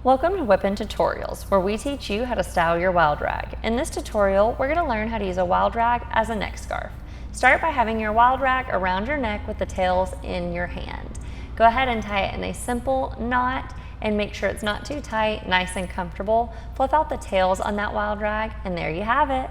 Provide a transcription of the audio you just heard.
Welcome to Whipin Tutorials, where we teach you how to style your wild rag. In this tutorial, we're going to learn how to use a wild rag as a neck scarf. Start by having your wild rag around your neck with the tails in your hand. Go ahead and tie it in a simple knot and make sure it's not too tight, nice and comfortable. Flip out the tails on that wild rag, and there you have it.